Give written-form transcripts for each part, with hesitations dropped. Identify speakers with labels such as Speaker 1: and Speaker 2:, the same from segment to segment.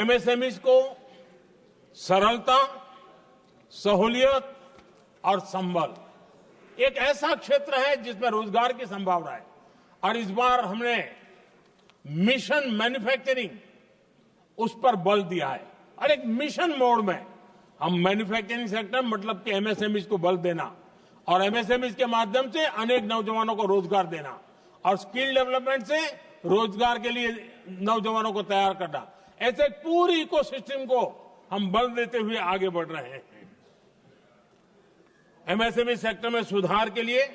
Speaker 1: MSME को सरलता, सहूलियत और संबल एक ऐसा क्षेत्र है जिसमें रोजगार की संभावना है और इस बार हमने मिशन मैन्युफैक्चरिंग उस पर बल दिया है और एक मिशन मोड में हम मैन्युफैक्चरिंग सेक्टर मतलब कि एमएसएमई को बल देना और एमएसएमई के माध्यम से अनेक नौजवानों को रोजगार देना और स्किल डेवलपमेंट से रोजगार के लिए नौजवानों को तैयार करना, ऐसे पूरी इकोसिस्टम को हम बल देते हुए आगे बढ़ रहे हैं। एमएसएमई सेक्टर में सुधार के लिए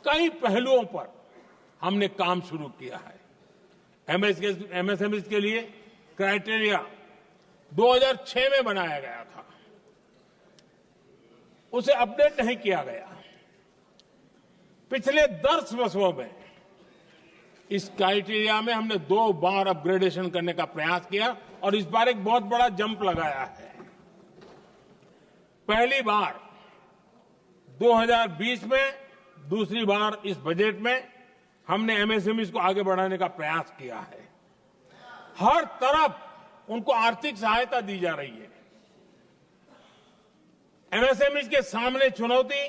Speaker 1: कई पहलुओं पर हमने काम शुरू किया है। एमएसएमई के लिए क्राइटेरिया 2006 में बनाया गया था, उसे अपडेट नहीं किया गया। पिछले 10 वर्षों में इस क्राइटेरिया में हमने 2 बार अपग्रेडेशन करने का प्रयास किया और इस बार एक बहुत बड़ा जंप लगाया है। पहली बार 2020 में, दूसरी बार इस बजट में हमने एमएसएमई को आगे बढ़ाने का प्रयास किया है। हर तरफ उनको आर्थिक सहायता दी जा रही है। एमएसएमई के सामने चुनौती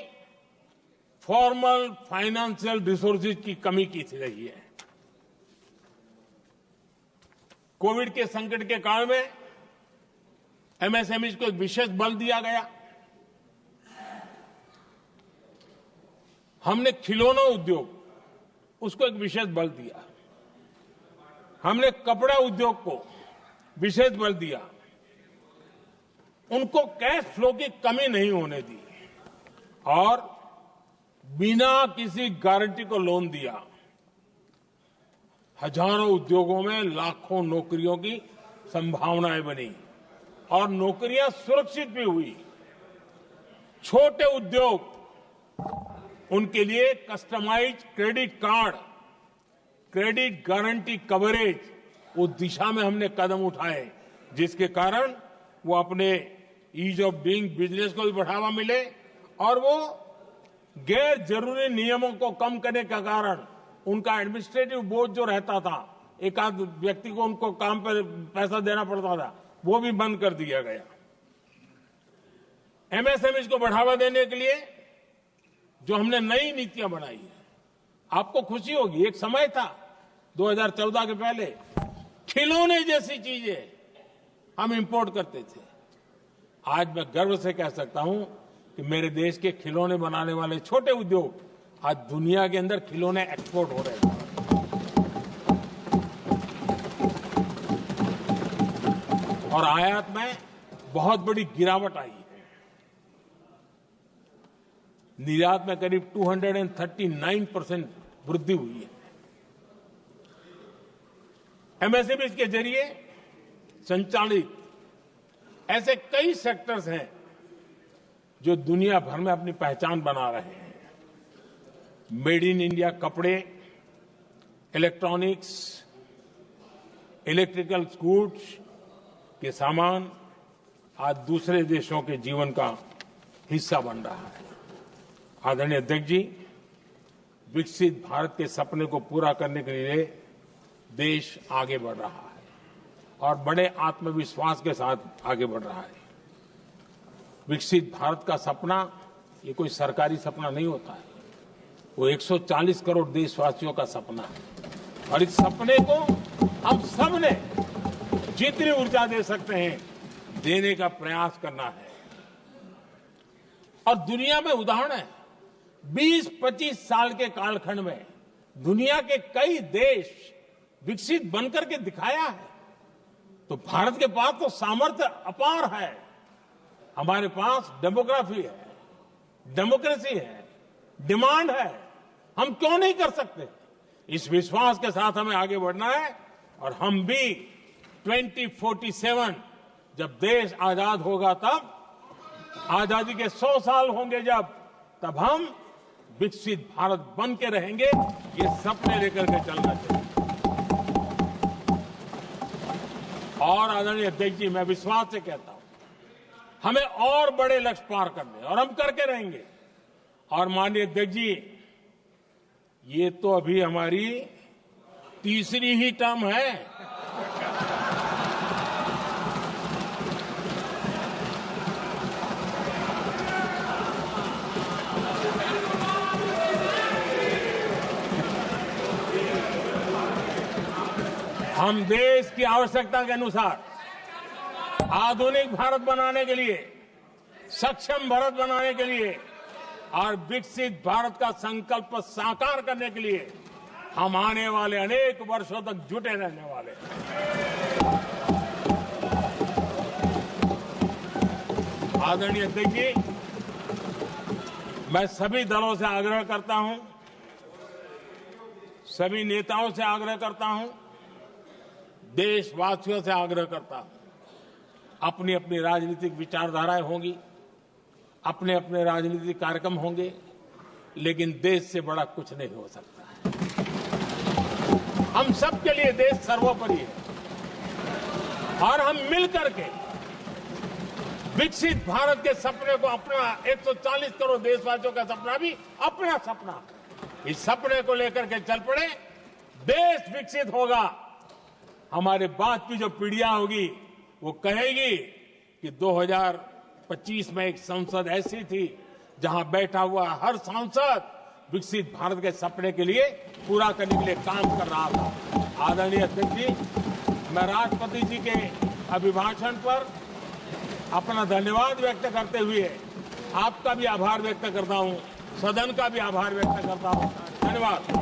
Speaker 1: फॉर्मल फाइनेंशियल रिसोर्सेज की कमी की रही है। कोविड के संकट के काल में एमएसएमई को एक विशेष बल दिया गया। हमने खिलौना उद्योग उसको एक विशेष बल दिया। हमने कपड़ा उद्योग को विशेष बल दिया। उनको कैश फ्लो की कमी नहीं होने दी और बिना किसी गारंटी को लोन दिया। हजारों उद्योगों में लाखों नौकरियों की संभावनाएं बनी और नौकरियां सुरक्षित भी हुई। छोटे उद्योग, उनके लिए customised credit card, credit guarantee coverage, उस दिशा में हमने कदम उठाए जिसके कारण वो अपने ईज ऑफ डूइंग बिजनेस को भी बढ़ावा मिले और वो गैर जरूरी नियमों को कम करने का कारण उनका एडमिनिस्ट्रेटिव बोझ जो रहता था, एक आध व्यक्ति को उनको काम पर पैसा देना पड़ता था, वो भी बंद कर दिया गया। एमएसएमई को बढ़ावा देने के लिए जो हमने नई नीतियां बनाई है, आपको खुशी होगी, एक समय था 2014 के पहले खिलौने जैसी चीजें हम इंपोर्ट करते थे। आज मैं गर्व से कह सकता हूं कि मेरे देश के खिलौने बनाने वाले छोटे उद्योग आज दुनिया के अंदर खिलौने एक्सपोर्ट हो रहे हैं। और आयात में बहुत बड़ी गिरावट आई है। निर्यात में करीब 239% वृद्धि हुई है। एमएसएमई के जरिए संचालित ऐसे कई सेक्टर्स हैं जो दुनिया भर में अपनी पहचान बना रहे हैं। मेड इन इंडिया कपड़े, इलेक्ट्रॉनिक्स, इलेक्ट्रिकल गुड्स के सामान आज दूसरे देशों के जीवन का हिस्सा बन रहा है। आदरणीय अध्यक्ष जी, विकसित भारत के सपने को पूरा करने के लिए देश आगे बढ़ रहा है और बड़े आत्मविश्वास के साथ आगे बढ़ रहा है। विकसित भारत का सपना ये कोई सरकारी सपना नहीं होता है, वो 140 करोड़ देशवासियों का सपना है और इस सपने को हम सब ने जितनी ऊर्जा दे सकते हैं देने का प्रयास करना है। और दुनिया में उदाहरण है, 20-25 साल के कालखंड में दुनिया के कई देश विकसित बनकर के दिखाया है। तो भारत के पास तो सामर्थ्य अपार है। हमारे पास डेमोग्राफी है, डेमोक्रेसी है, डिमांड है, हम क्यों नहीं कर सकते? इस विश्वास के साथ हमें आगे बढ़ना है और हम भी 2047 जब देश आजाद होगा, तब आजादी के 100 साल होंगे जब, तब हम विकसित भारत बन के रहेंगे। ये सपने लेकर के चलना चाहिए। और आदरणीय अध्यक्ष जी, मैं विश्वास से कहता हूं हमें और बड़े लक्ष्य पार करने और हम करके रहेंगे। और माननीय अध्यक्ष जी, ये तो अभी हमारी तीसरी ही टर्म है। हम देश की आवश्यकता के अनुसार आधुनिक भारत बनाने के लिए, सक्षम भारत बनाने के लिए और विकसित भारत का संकल्प साकार करने के लिए हम आने वाले अनेक वर्षों तक जुटे रहने वाले हैं। आदरणीय अध्यक्ष जी, मैं सभी दलों से आग्रह करता हूं, सभी नेताओं से आग्रह करता हूं, देशवासियों से आग्रह करता हूं। अपनी अपनी राजनीतिक विचारधाराएं होंगी, अपने अपने राजनीतिक कार्यक्रम होंगे, लेकिन देश से बड़ा कुछ नहीं हो सकता है। हम सबके लिए देश सर्वोपरि है और हम मिलकर के विकसित भारत के सपने को, अपना 140 करोड़ देशवासियों का सपना भी अपना सपना, इस सपने को लेकर के चल पड़े। देश विकसित होगा। हमारे बाद की जो पीढ़ियां होगी वो कहेगी कि 2025 में एक संसद ऐसी थी जहां बैठा हुआ हर सांसद विकसित भारत के सपने के लिए पूरा करने के लिए काम कर रहा था। आदरणीय अध्यक्ष जी, मैं राष्ट्रपति जी के अभिभाषण पर अपना धन्यवाद व्यक्त करते हुए आपका भी आभार व्यक्त करता हूं, सदन का भी आभार व्यक्त करता हूं। धन्यवाद।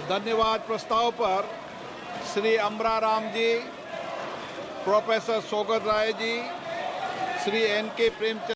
Speaker 2: धन्यवाद। प्रस्ताव पर श्री अमरा राम जी, प्रोफेसर सौगत राय जी, श्री एन के प्रेमचंद